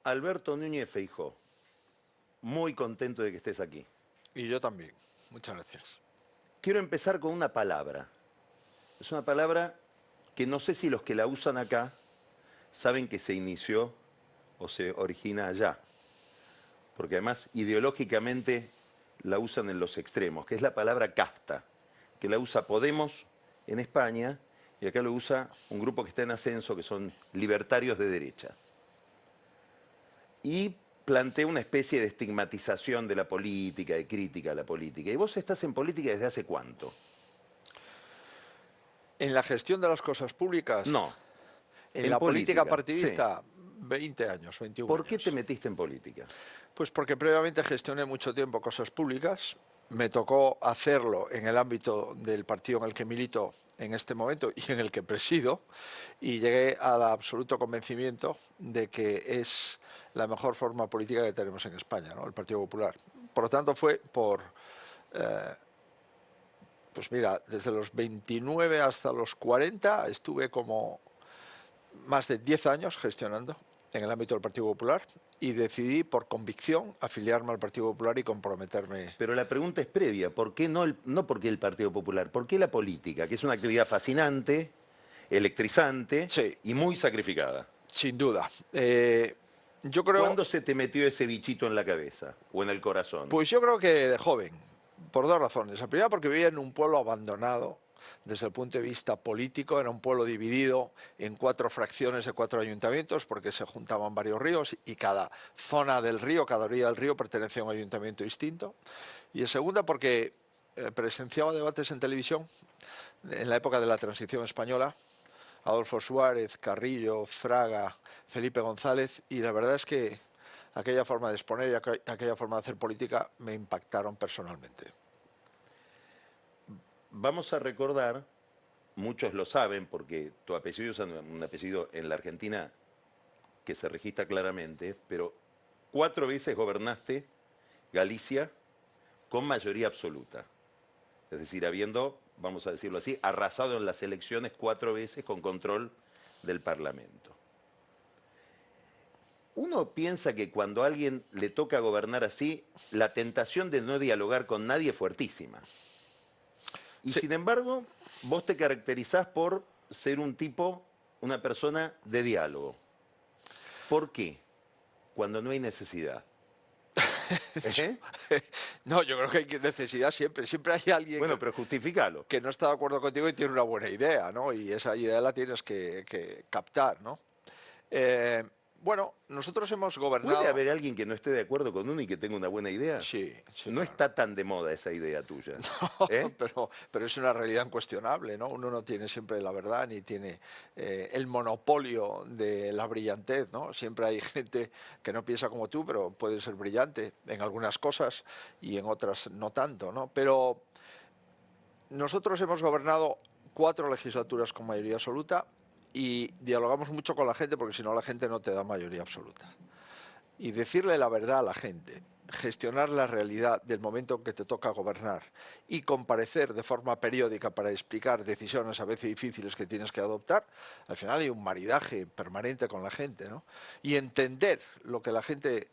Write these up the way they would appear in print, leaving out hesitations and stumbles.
Alberto Núñez Feijóo, muy contento de que estés aquí. Y yo también. Muchas gracias. Quiero empezar con una palabra. Es una palabra que no sé si los que la usan acá saben que se inició o se origina allá. Porque además ideológicamente la usan en los extremos, que es la palabra casta, que la usa Podemos en España y acá lo usa un grupo que está en ascenso, que son libertarios de derecha. Y plantea una especie de estigmatización de la política, de crítica a la política. ¿Y vos estás en política desde hace cuánto? En la gestión de las cosas públicas, No, en en la política política, partidista, 20 años, 21 ¿por qué años. te metiste en política? Pues porque previamente gestioné mucho tiempo cosas públicas. Me tocó hacerlo en el ámbito del partido en el que milito en este momento y en el que presido, y llegué al absoluto convencimiento de que es la mejor forma política que tenemos en España, ¿no? El Partido Popular. Por lo tanto, fue por... pues mira, desde los 29 hasta los 40 estuve como más de 10 años gestionando en el ámbito del Partido Popular y decidí por convicción afiliarme al Partido Popular y comprometerme. Pero la pregunta es previa, ¿por qué no por qué el Partido Popular? ¿Por qué la política? Que es una actividad fascinante, electrizante Sí, y muy sacrificada. sin duda. Yo creo, ¿Cuándo se te metió ese bichito en la cabeza o en el corazón? pues yo creo que de joven, por dos razones. La primera, porque vivía en un pueblo abandonado desde el punto de vista político, era un pueblo dividido en 4 fracciones de 4 ayuntamientos, porque se juntaban varios ríos y cada zona del río, cada orilla del río pertenecía a un ayuntamiento distinto. Y en segunda, porque presenciaba debates en televisión en la época de la transición española, Adolfo Suárez, Carrillo, Fraga, Felipe González, y la verdad es que aquella forma de exponer y aquella forma de hacer política me impactaron personalmente. Vamos a recordar, muchos lo saben porque tu apellido es un apellido en la Argentina que se registra claramente, pero 4 veces gobernaste Galicia con mayoría absoluta. Es decir, habiendo, vamos a decirlo así, arrasado en las elecciones 4 veces con control del Parlamento. Uno piensa que cuando a alguien le toca gobernar así, la tentación de no dialogar con nadie es fuertísima. Y Sí. sin embargo, vos te caracterizás por ser un tipo, una persona de diálogo. ¿Por qué? Cuando no hay necesidad. ¿Eh? No, yo creo que hay necesidad siempre. Siempre hay alguien Bueno, pero justificalo. que no está de acuerdo contigo y tiene una buena idea, ¿no? Y esa idea la tienes que captar, ¿no? Bueno, nosotros hemos gobernado... ¿Puede haber alguien que no esté de acuerdo con uno y que tenga una buena idea? Sí, sí, No claro. está tan de moda esa idea tuya. ¿Eh? Pero es una realidad incuestionable, ¿no? Uno no tiene siempre la verdad ni tiene el monopolio de la brillantez, ¿no? Siempre hay gente que no piensa como tú, pero puede ser brillante en algunas cosas y en otras no tanto, ¿no? Pero nosotros hemos gobernado 4 legislaturas con mayoría absoluta y dialogamos mucho con la gente porque si no la gente no te da mayoría absoluta. Y decirle la verdad a la gente, gestionar la realidad del momento en que te toca gobernar y comparecer de forma periódica para explicar decisiones a veces difíciles que tienes que adoptar, al final hay un maridaje permanente con la gente, ¿no? Y entender lo que la gente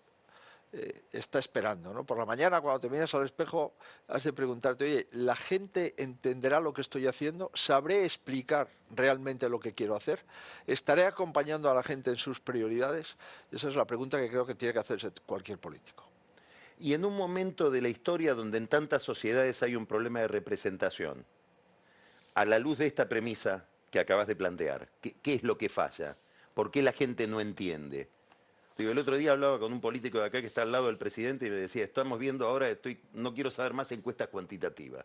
está esperando, ¿no? Por la mañana, cuando te miras al espejo, has de preguntarte, oye, ¿la gente entenderá lo que estoy haciendo? ¿Sabré explicar realmente lo que quiero hacer? ¿Estaré acompañando a la gente en sus prioridades? Esa es la pregunta que creo que tiene que hacerse cualquier político. Y en un momento de la historia donde en tantas sociedades hay un problema de representación, a la luz de esta premisa que acabas de plantear, ¿qué es lo que falla? ¿Por qué la gente no entiende? Digo, el otro día hablaba con un político de acá que está al lado del presidente y me decía, estamos viendo ahora, no quiero saber más encuestas cuantitativas,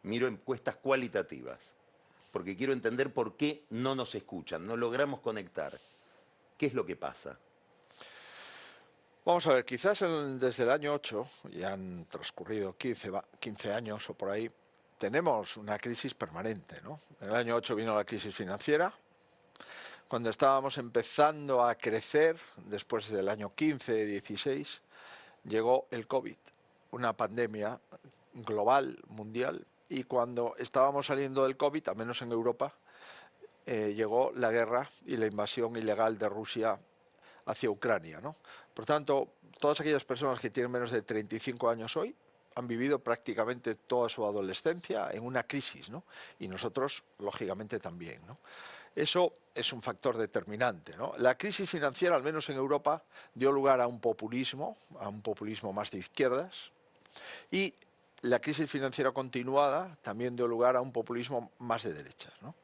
miro encuestas cualitativas, porque quiero entender por qué no nos escuchan, no logramos conectar. ¿Qué es lo que pasa? Vamos a ver, quizás desde el año 8, ya han transcurrido 15 años o por ahí, tenemos una crisis permanente, ¿no? En el año 8 vino la crisis financiera. Cuando estábamos empezando a crecer, después del año 15, 16, llegó el COVID, una pandemia global, mundial, y cuando estábamos saliendo del COVID, al menos en Europa, llegó la guerra y la invasión ilegal de Rusia hacia Ucrania, ¿no? Por tanto, todas aquellas personas que tienen menos de 35 años hoy han vivido prácticamente toda su adolescencia en una crisis, ¿no? Y nosotros, lógicamente, también, ¿no? Eso es un factor determinante, ¿no? La crisis financiera, al menos en Europa, dio lugar a un populismo más de izquierdas, y la crisis financiera continuada también dio lugar a un populismo más de derechas, ¿no?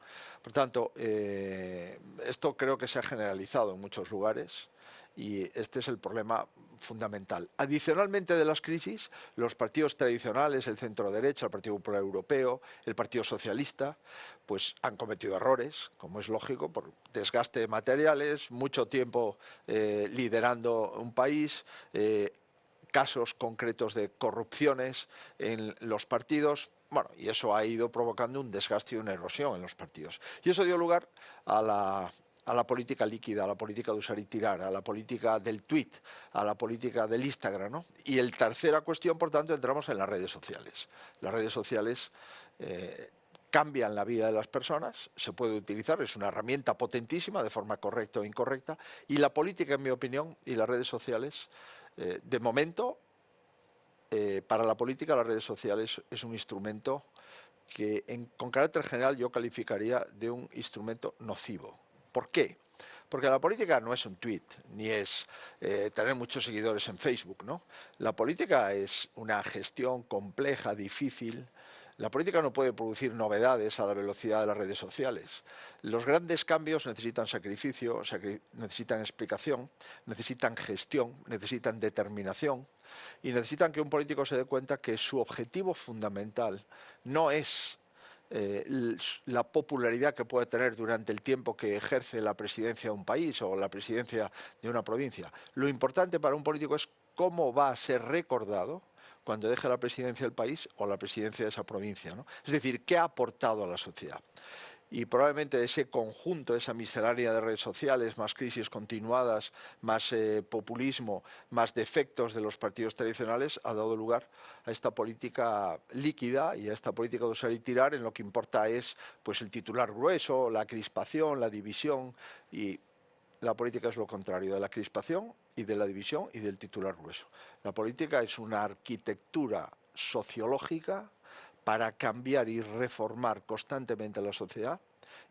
Por tanto, esto creo que se ha generalizado en muchos lugares y este es el problema fundamental. Adicionalmente de las crisis, los partidos tradicionales, el centro-derecha, el Partido Popular Europeo, el Partido Socialista, pues han cometido errores, como es lógico, por desgaste de materiales, mucho tiempo liderando un país, casos concretos de corrupciones en los partidos, bueno, y eso ha ido provocando un desgaste y una erosión en los partidos. Y eso dio lugar a la política líquida, a la política de usar y tirar, a la política del tweet, a la política del Instagram, ¿no? Y el tercera cuestión, por tanto, entramos en las redes sociales. Las redes sociales cambian la vida de las personas, se puede utilizar, es una herramienta potentísima de forma correcta o incorrecta, y la política, en mi opinión, y las redes sociales, de momento, para la política las redes sociales es un instrumento que con carácter general yo calificaría de un instrumento nocivo. ¿Por qué? Porque la política no es un tweet, ni es tener muchos seguidores en Facebook, ¿no? La política es una gestión compleja, difícil. La política no puede producir novedades a la velocidad de las redes sociales. Los grandes cambios necesitan sacrificio, necesitan explicación, necesitan gestión, necesitan determinación y necesitan que un político se dé cuenta que su objetivo fundamental no es la popularidad que puede tener durante el tiempo que ejerce la presidencia de un país o la presidencia de una provincia. Lo importante para un político es cómo va a ser recordado cuando deje la presidencia del país o la presidencia de esa provincia, ¿no? Es decir, ¿qué ha aportado a la sociedad? Y probablemente ese conjunto, esa miscelánea de redes sociales, más crisis continuadas, más populismo, más defectos de los partidos tradicionales, ha dado lugar a esta política líquida y a esta política de usar y tirar. En lo que importa es pues el titular grueso, la crispación, la división, y la política es lo contrario de la crispación y de la división y del titular grueso. La política es una arquitectura sociológica para cambiar y reformar constantemente la sociedad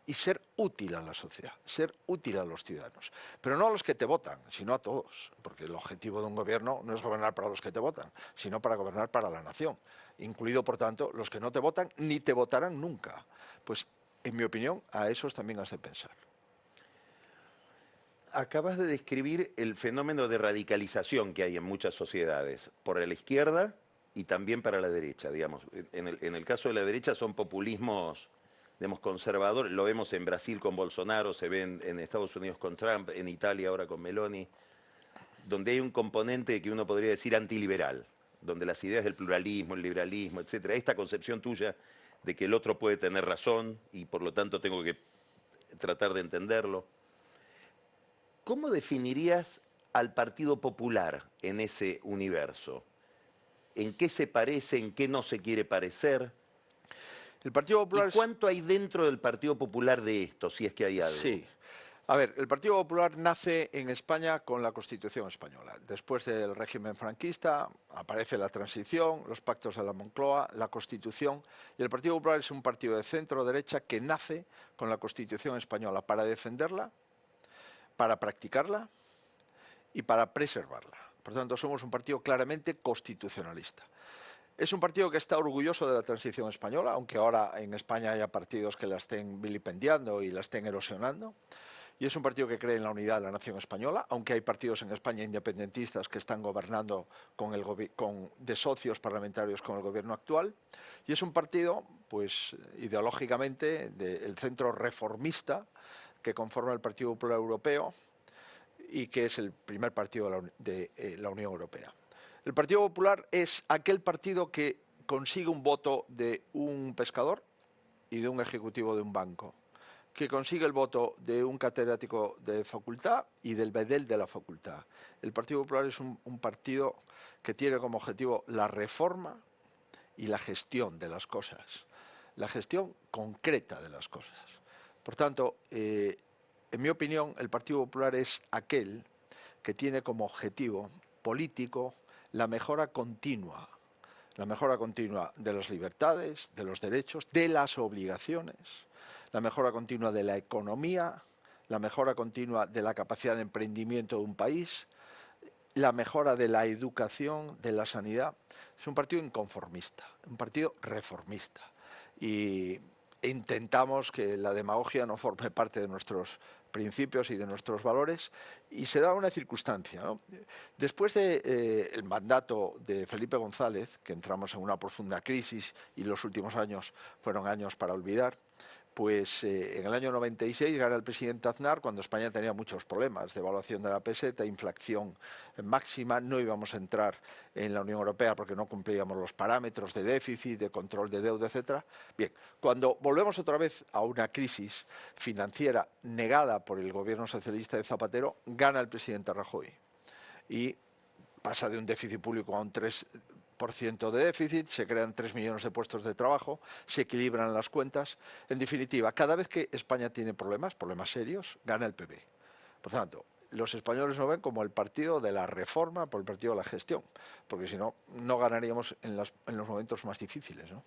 y ser útil a la sociedad, ser útil a los ciudadanos. Pero no a los que te votan, sino a todos, porque el objetivo de un gobierno no es gobernar para los que te votan, sino para gobernar para la nación, incluido, por tanto, los que no te votan ni te votarán nunca. Pues, en mi opinión, a esos también has de pensar. Acabas de describir el fenómeno de radicalización que hay en muchas sociedades, por la izquierda y también para la derecha, digamos. En el caso de la derecha son populismos, digamos, conservadores. Lo vemos en Brasil con Bolsonaro, se ve en Estados Unidos con Trump, en Italia ahora con Meloni, donde hay un componente que uno podría decir antiliberal, donde las ideas del pluralismo, el liberalismo, etcétera, esta concepción tuya de que el otro puede tener razón y por lo tanto tengo que tratar de entenderlo. ¿Cómo definirías al Partido Popular en ese universo? ¿En qué se parece, en qué no se quiere parecer? El Partido Popular ¿Y cuánto hay dentro del Partido Popular de esto, si es que hay algo? Sí. A ver, el Partido Popular nace en España con la Constitución española. Después del régimen franquista aparece la transición, los pactos de la Moncloa, la Constitución, y el Partido Popular es un partido de centro-derecha que nace con la Constitución española para defenderla, para practicarla y para preservarla. Por tanto, somos un partido claramente constitucionalista. Es un partido que está orgulloso de la transición española, aunque ahora en España haya partidos que la estén vilipendiando y la estén erosionando. Y es un partido que cree en la unidad de la nación española, aunque hay partidos en España independentistas que están gobernando de socios parlamentarios con el gobierno actual. Y es un partido, pues, ideológicamente, del centro reformista que conforma el Partido Popular Europeo y que es el primer partido de la Unión Europea. El Partido Popular es aquel partido que consigue un voto de un pescador y de un ejecutivo de un banco, que consigue el voto de un catedrático de facultad y del bedel de la facultad. El Partido Popular es un partido que tiene como objetivo la reforma y la gestión de las cosas, la gestión concreta de las cosas. Por tanto, en mi opinión, el Partido Popular es aquel que tiene como objetivo político la mejora continua de las libertades, de los derechos, de las obligaciones, la mejora continua de la economía, la mejora continua de la capacidad de emprendimiento de un país, la mejora de la educación, de la sanidad. Es un partido inconformista, un partido reformista. Y intentamos que la demagogia no forme parte de nuestros principios y de nuestros valores, y se da una circunstancia, ¿no? Después del mandato de Felipe González, que entramos en una profunda crisis y los últimos años fueron años para olvidar, pues en el año 96 gana el presidente Aznar cuando España tenía muchos problemas, devaluación de la peseta, inflación máxima, no íbamos a entrar en la Unión Europea porque no cumplíamos los parámetros de déficit, de control de deuda, etcétera. Bien, cuando volvemos otra vez a una crisis financiera negada por el gobierno socialista de Zapatero, gana el presidente Rajoy y pasa de un déficit público a un 3% de déficit, se crean 3 millones de puestos de trabajo, se equilibran las cuentas. En definitiva, cada vez que España tiene problemas serios, gana el PP. Por tanto, los españoles no ven como el partido de la reforma por el partido de la gestión, porque si no, no ganaríamos en los momentos más difíciles, ¿no?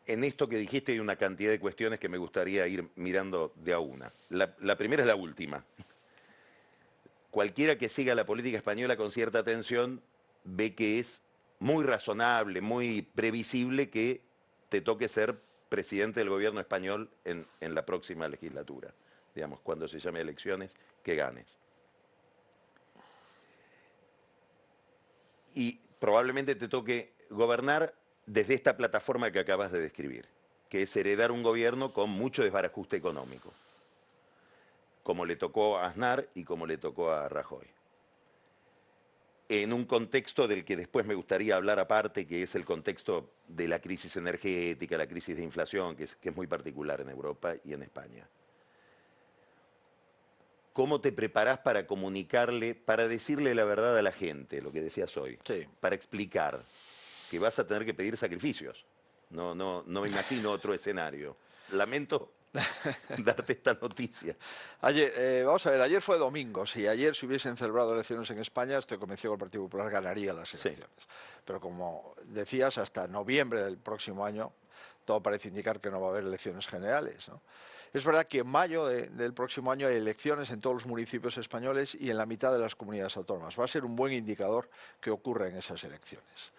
En esto que dijiste hay una cantidad de cuestiones que me gustaría ir mirando de a una. La primera es la última. Cualquiera que siga la política española con cierta atención ve que es muy razonable, muy previsible que te toque ser presidente del gobierno español en la próxima legislatura. Digamos, cuando se llame elecciones, que ganes. Y probablemente te toque gobernar desde esta plataforma que acabas de describir, que es heredar un gobierno con mucho desbarajuste económico, como le tocó a Aznar y como le tocó a Rajoy. En un contexto del que después me gustaría hablar aparte, que es el contexto de la crisis energética, la crisis de inflación, que es muy particular en Europa y en España. ¿Cómo te preparás para comunicarle, para decirle la verdad a la gente, lo que decías hoy? Sí. Para explicar que vas a tener que pedir sacrificios. No me imagino otro escenario. Lamento darte esta noticia. Ayer, vamos a ver, ayer fue domingo. Si ayer se hubiesen celebrado elecciones en España, estoy convencido que el Partido Popular ganaría las elecciones. Sí. Pero como decías, hasta noviembre del próximo año, todo parece indicar que no va a haber elecciones generales, ¿no? Es verdad que en mayo del próximo año hay elecciones en todos los municipios españoles y en la mitad de las comunidades autónomas. Va a ser un buen indicador que ocurra en esas elecciones.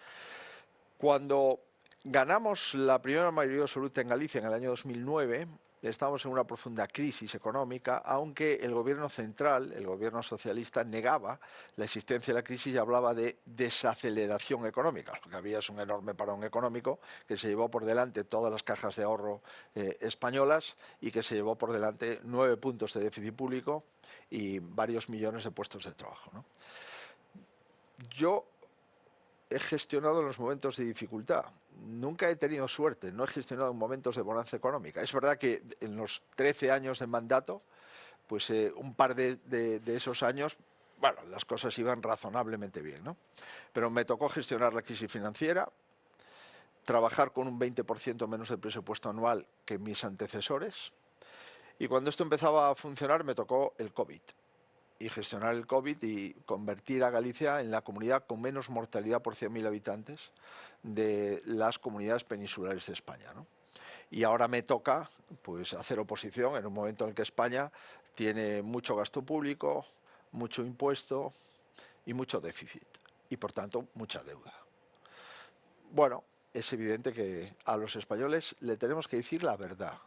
Cuando ganamos la primera mayoría absoluta en Galicia en el año 2009, estábamos en una profunda crisis económica, aunque el gobierno central, el gobierno socialista, negaba la existencia de la crisis y hablaba de desaceleración económica. Lo que había es un enorme parón económico que se llevó por delante todas las cajas de ahorro españolas y que se llevó por delante 9 puntos de déficit público y varios millones de puestos de trabajo, ¿no? Yo he gestionado en los momentos de dificultad. Nunca he tenido suerte, no he gestionado en momentos de bonanza económica. Es verdad que en los 13 años de mandato, pues un par de esos años, bueno, las cosas iban razonablemente bien, ¿no? Pero me tocó gestionar la crisis financiera, trabajar con un 20% menos de presupuesto anual que mis antecesores, y cuando esto empezaba a funcionar me tocó el COVID. Y gestionar el COVID y convertir a Galicia en la comunidad con menos mortalidad por 100.000 habitantes de las comunidades peninsulares de España, ¿no? Y ahora me toca pues hacer oposición en un momento en el que España tiene mucho gasto público, mucho impuesto y mucho déficit y por tanto mucha deuda. Bueno, es evidente que a los españoles le tenemos que decir la verdad.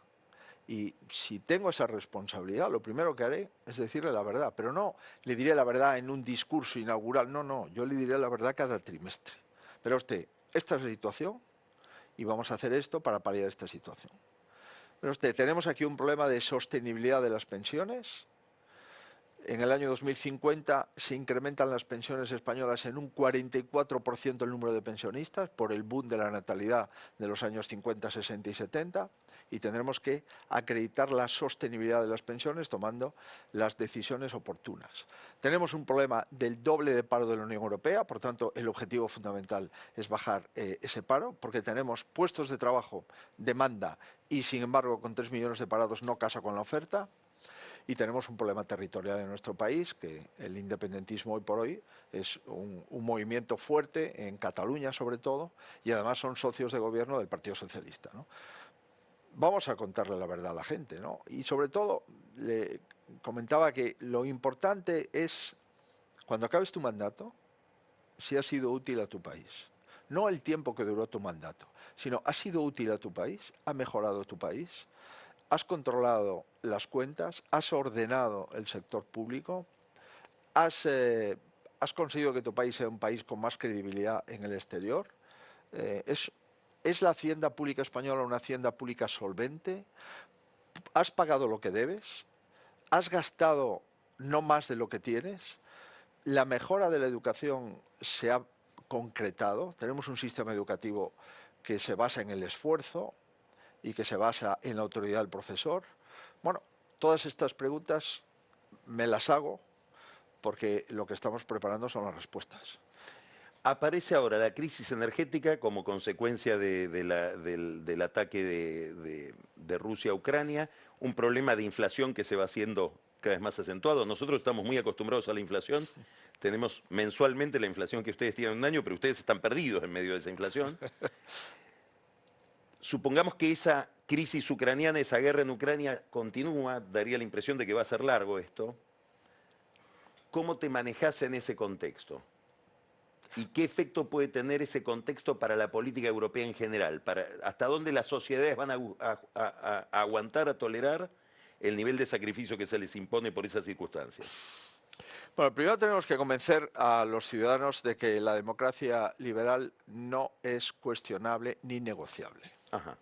Y si tengo esa responsabilidad, lo primero que haré es decirle la verdad, pero no le diré la verdad en un discurso inaugural, no, yo le diré la verdad cada trimestre. Pero usted, esta es la situación y vamos a hacer esto para paliar esta situación. Pero usted, tenemos aquí un problema de sostenibilidad de las pensiones. En el año 2050 se incrementan las pensiones españolas en un 44% el número de pensionistas por el boom de la natalidad de los años 50, 60 y 70 y tendremos que acreditar la sostenibilidad de las pensiones tomando las decisiones oportunas. Tenemos un problema del doble de paro de la Unión Europea, por tanto el objetivo fundamental es bajar ese paro porque tenemos puestos de trabajo, demanda y sin embargo con 3 millones de parados no casa con la oferta. y tenemos un problema territorial en nuestro país, que el independentismo hoy por hoy es un movimiento fuerte en Cataluña sobre todo, y además son socios de gobierno del Partido Socialista, ¿no? Vamos a contarle la verdad a la gente, ¿no? Y sobre todo, le comentaba que lo importante es, cuando acabes tu mandato, si has sido útil a tu país. No el tiempo que duró tu mandato, sino has sido útil a tu país, ha mejorado tu país, has controlado las cuentas, has ordenado el sector público, has conseguido que tu país sea un país con más credibilidad en el exterior. ¿Es la hacienda pública española una hacienda pública solvente? ¿Has pagado lo que debes? ¿Has gastado no más de lo que tienes? La mejora de la educación se ha concretado. Tenemos un sistema educativo que se basa en el esfuerzo y que se basa en la autoridad del profesor. Bueno, todas estas preguntas me las hago porque lo que estamos preparando son las respuestas. Aparece ahora la crisis energética como consecuencia del ataque de Rusia a Ucrania, un problema de inflación que se va haciendo cada vez más acentuado. Nosotros estamos muy acostumbrados a la inflación, tenemos mensualmente la inflación que ustedes tienen en un año, pero ustedes están perdidos en medio de esa inflación. Supongamos que esa crisis ucraniana, esa guerra en Ucrania continúa, daría la impresión de que va a ser largo esto. ¿Cómo te manejás en ese contexto? ¿Y qué efecto puede tener ese contexto para la política europea en general? ¿Hasta dónde las sociedades van a aguantar, a tolerar el nivel de sacrificio que se les impone por esas circunstancias? Bueno, primero tenemos que convencer a los ciudadanos de que la democracia liberal no es cuestionable ni negociable. Ajá.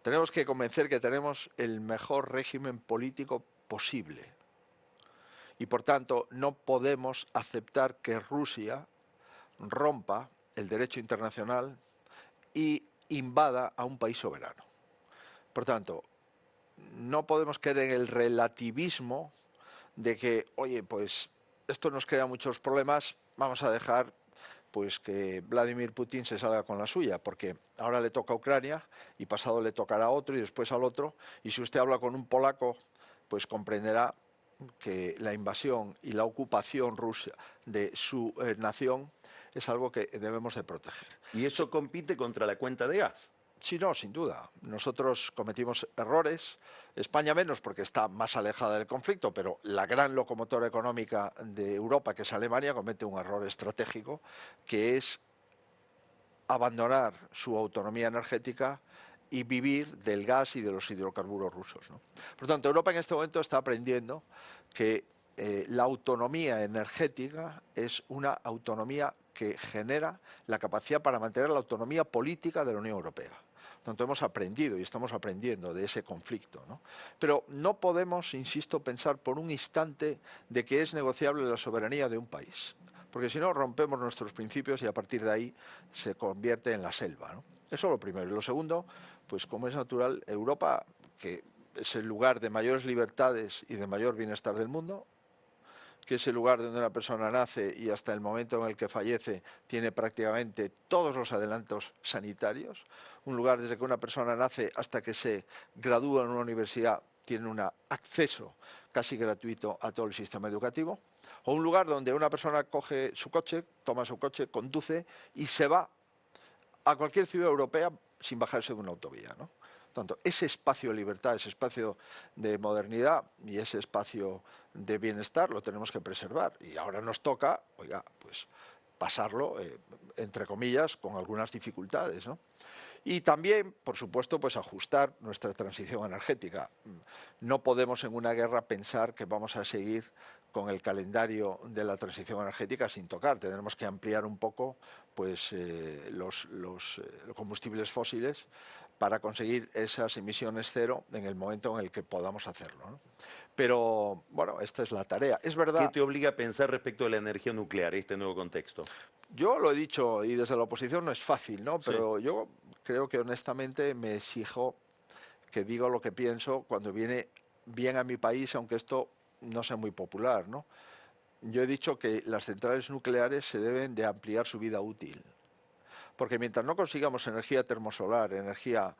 Tenemos que convencer que tenemos el mejor régimen político posible. Y por tanto, no podemos aceptar que Rusia rompa el derecho internacional y invada a un país soberano. Por tanto, no podemos caer en el relativismo de que, oye, pues esto nos crea muchos problemas, vamos a dejar pues que Vladimir Putin se salga con la suya, porque ahora le toca a Ucrania y pasado le tocará a otro y después al otro, y si usted habla con un polaco, pues comprenderá que la invasión y la ocupación rusa de su nación es algo que debemos de proteger. Y eso compite contra la cuenta de gas. Sí, no, sin duda. Nosotros cometimos errores, España menos porque está más alejada del conflicto, pero la gran locomotora económica de Europa, que es Alemania, comete un error estratégico, que es abandonar su autonomía energética y vivir del gas y de los hidrocarburos rusos, ¿no? Por lo tanto, Europa en este momento está aprendiendo que la autonomía energética es una autonomía que genera la capacidad para mantener la autonomía política de la Unión Europea. Por tanto, hemos aprendido y estamos aprendiendo de ese conflicto, ¿no? Pero no podemos, insisto, pensar por un instante de que es negociable la soberanía de un país, porque si no rompemos nuestros principios y a partir de ahí se convierte en la selva, ¿no? Eso es lo primero. Y lo segundo, pues como es natural, Europa, que es el lugar de mayores libertades y de mayor bienestar del mundo, que es el lugar donde una persona nace y hasta el momento en el que fallece tiene prácticamente todos los adelantos sanitarios, un lugar desde que una persona nace hasta que se gradúa en una universidad tiene un acceso casi gratuito a todo el sistema educativo, o un lugar donde una persona coge su coche, toma su coche, conduce y se va a cualquier ciudad europea sin bajarse de una autovía, ¿no? Tanto ese espacio de libertad, ese espacio de modernidad y ese espacio de bienestar lo tenemos que preservar. Y ahora nos toca, oiga, pues pasarlo, entre comillas, con algunas dificultades, ¿no? Y también, por supuesto, pues ajustar nuestra transición energética. No podemos en una guerra pensar que vamos a seguir con el calendario de la transición energética sin tocar. Tenemos que ampliar un poco pues, los combustibles fósiles para conseguir esas emisiones cero en el momento en el que podamos hacerlo, ¿no? Pero, bueno, esta es la tarea. Es ¿Qué verdad. te obliga a pensar respecto de la energía nuclear, este nuevo contexto? Yo lo he dicho y desde la oposición no es fácil, ¿no? Sí. Pero yo creo que honestamente me exijo que digo lo que pienso cuando viene bien a mi país, aunque esto no sea muy popular, ¿no? Yo he dicho que las centrales nucleares se deben de ampliar su vida útil, porque mientras no consigamos energía termosolar, energía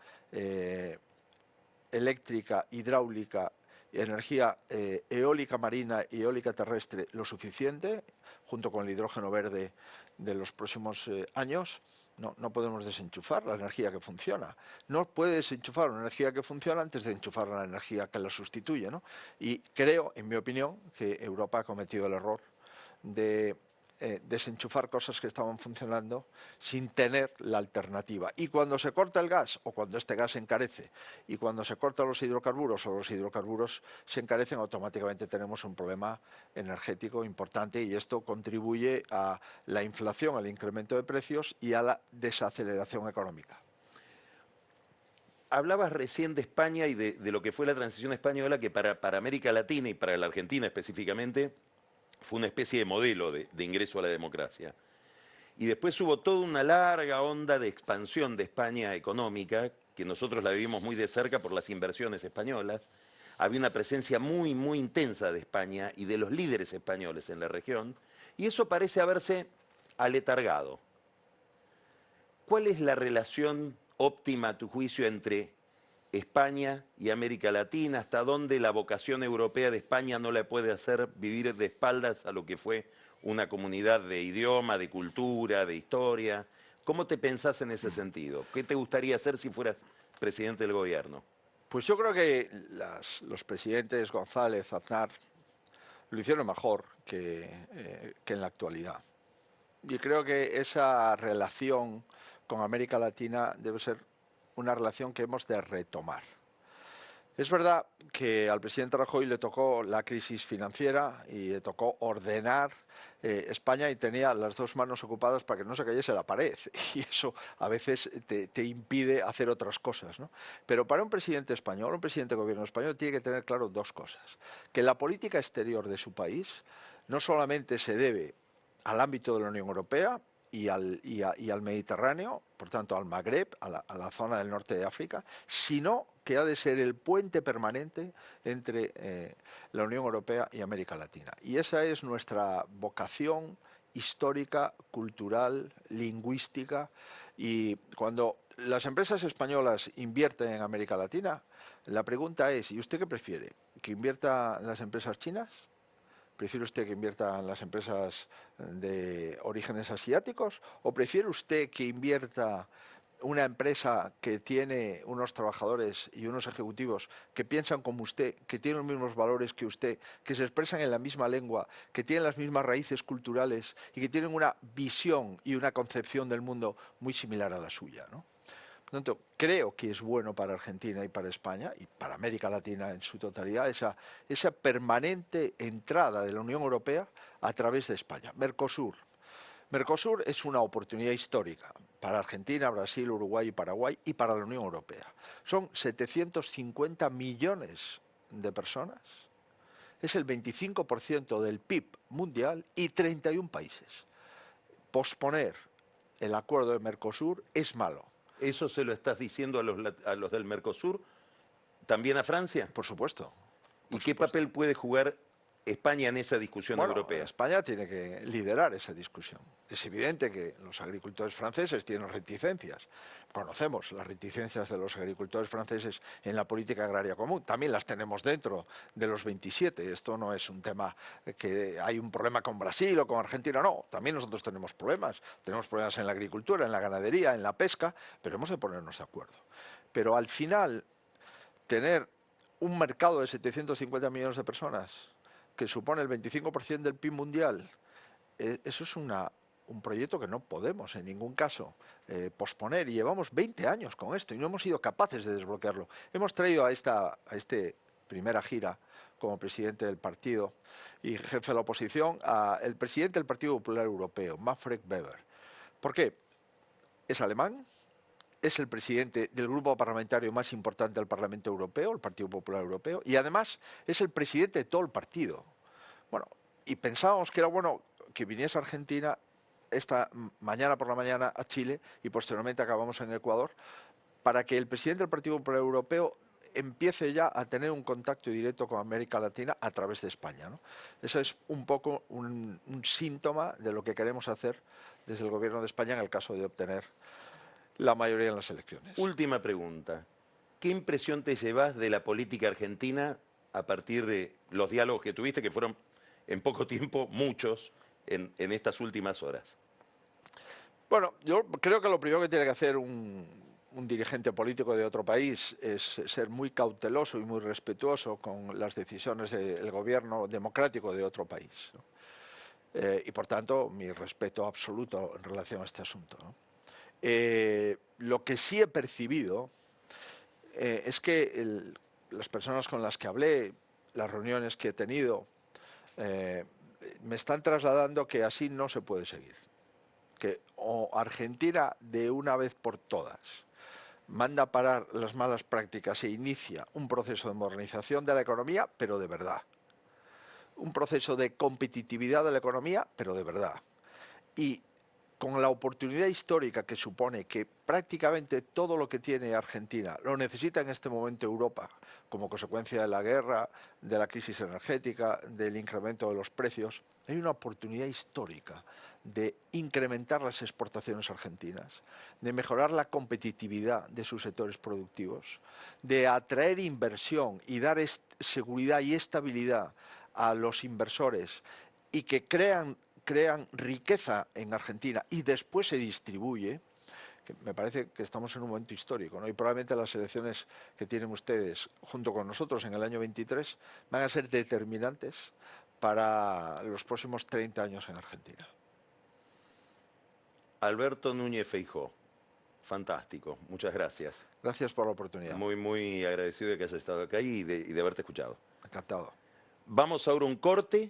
eléctrica, hidráulica energía eólica marina y eólica terrestre lo suficiente, junto con el hidrógeno verde de los próximos años. No podemos desenchufar la energía que funciona. No puedes desenchufar una energía que funciona antes de enchufar la energía que la sustituye, ¿no? Y creo, en mi opinión, que Europa ha cometido el error de desenchufar cosas que estaban funcionando sin tener la alternativa. Y cuando se corta el gas, o cuando este gas se encarece, y cuando se cortan los hidrocarburos, o los hidrocarburos se encarecen, automáticamente tenemos un problema energético importante, y esto contribuye a la inflación, al incremento de precios y a la desaceleración económica. Hablabas recién de España y de lo que fue la transición española, que para América Latina y para la Argentina específicamente fue una especie de modelo de ingreso a la democracia. Y después hubo toda una larga onda de expansión de España económica, que nosotros la vivimos muy de cerca por las inversiones españolas. Había una presencia muy, muy intensa de España y de los líderes españoles en la región, y eso parece haberse aletargado. ¿Cuál es la relación óptima, a tu juicio, entre España y América Latina? ¿Hasta dónde la vocación europea de España no la puede hacer vivir de espaldas a lo que fue una comunidad de idioma, de cultura, de historia? ¿Cómo te pensás en ese sentido? ¿Qué te gustaría hacer si fueras presidente del gobierno? Pues yo creo que los presidentes González, Aznar, lo hicieron mejor que en la actualidad. Y creo que esa relación con América Latina debe ser una relación que hemos de retomar. Es verdad que al presidente Rajoy le tocó la crisis financiera y le tocó ordenar España, y tenía las dos manos ocupadas para que no se cayese la pared, y eso a veces te impide hacer otras cosas, ¿no? Pero para un presidente español, un presidente de gobierno español, tiene que tener claro dos cosas: que la política exterior de su país no solamente se debe al ámbito de la Unión Europea y al Mediterráneo, por tanto al Magreb, a la zona del norte de África, sino que ha de ser el puente permanente entre la Unión Europea y América Latina. Y esa es nuestra vocación histórica, cultural, lingüística. Y cuando las empresas españolas invierten en América Latina, la pregunta es: ¿y usted qué prefiere? ¿Que inviertan las empresas chinas? ¿Prefiere usted que inviertan las empresas de orígenes asiáticos? ¿O prefiere usted que invierta una empresa que tiene unos trabajadores y unos ejecutivos que piensan como usted, que tienen los mismos valores que usted, que se expresan en la misma lengua, que tienen las mismas raíces culturales y que tienen una visión y una concepción del mundo muy similar a la suya, ¿no? Por lo tanto, creo que es bueno para Argentina y para España y para América Latina en su totalidad esa permanente entrada de la Unión Europea a través de España. Mercosur. Mercosur es una oportunidad histórica para Argentina, Brasil, Uruguay y Paraguay, y para la Unión Europea. Son 750 millones de personas, es el 25% del PIB mundial y 31 países. Posponer el acuerdo de Mercosur es malo. ¿Eso se lo estás diciendo a los del Mercosur? ¿También a Francia? Por supuesto. ¿Y qué papel puede jugar España en esa discusión europea? España tiene que liderar esa discusión. Es evidente que los agricultores franceses tienen reticencias. Conocemos las reticencias de los agricultores franceses en la política agraria común. También las tenemos dentro de los 27. Esto no es un tema que hay un problema con Brasil o con Argentina. No, también nosotros tenemos problemas. Tenemos problemas en la agricultura, en la ganadería, en la pesca, pero hemos de ponernos de acuerdo. Pero al final, tener un mercado de 750 millones de personas que supone el 25% del PIB mundial, eso es un proyecto que no podemos en ningún caso posponer, y llevamos 20 años con esto y no hemos sido capaces de desbloquearlo. Hemos traído a esta primera gira como presidente del partido y jefe de la oposición al presidente del Partido Popular Europeo, Manfred Weber. ¿Por qué? Es alemán, es el presidente del grupo parlamentario más importante del Parlamento Europeo, el Partido Popular Europeo, y además es el presidente de todo el partido. Bueno, y pensábamos que era bueno que viniese a Argentina esta mañana por la mañana a Chile y posteriormente acabamos en Ecuador, para que el presidente del Partido Popular Europeo empiece ya a tener un contacto directo con América Latina a través de España, ¿no? Eso es un poco un síntoma de lo que queremos hacer desde el Gobierno de España en el caso de obtener la mayoría en las elecciones. Última pregunta. ¿Qué impresión te llevas de la política argentina a partir de los diálogos que tuviste, que fueron en poco tiempo muchos en estas últimas horas? Bueno, yo creo que lo primero que tiene que hacer un dirigente político de otro país es ser muy cauteloso y muy respetuoso con las decisiones del gobierno democrático de otro país, ¿no? Y por tanto, mi respeto absoluto en relación a este asunto, ¿no? Lo que sí he percibido es que las personas con las que hablé, las reuniones que he tenido, me están trasladando que así no se puede seguir. Que o Argentina de una vez por todas manda a parar las malas prácticas e inicia un proceso de modernización de la economía, pero de verdad. Un proceso de competitividad de la economía, pero de verdad. Y con la oportunidad histórica que supone que prácticamente todo lo que tiene Argentina lo necesita en este momento Europa, como consecuencia de la guerra, de la crisis energética, del incremento de los precios, hay una oportunidad histórica de incrementar las exportaciones argentinas, de mejorar la competitividad de sus sectores productivos, de atraer inversión y dar seguridad y estabilidad a los inversores y que crean riqueza en Argentina y después se distribuye, que me parece que estamos en un momento histórico, ¿no? Y probablemente las elecciones que tienen ustedes junto con nosotros en el año 23 van a ser determinantes para los próximos 30 años en Argentina. Alberto Núñez Feijóo, fantástico, muchas gracias. Gracias por la oportunidad. Muy, muy agradecido de que hayas estado acá y de haberte escuchado. Encantado. Vamos ahora a un corte.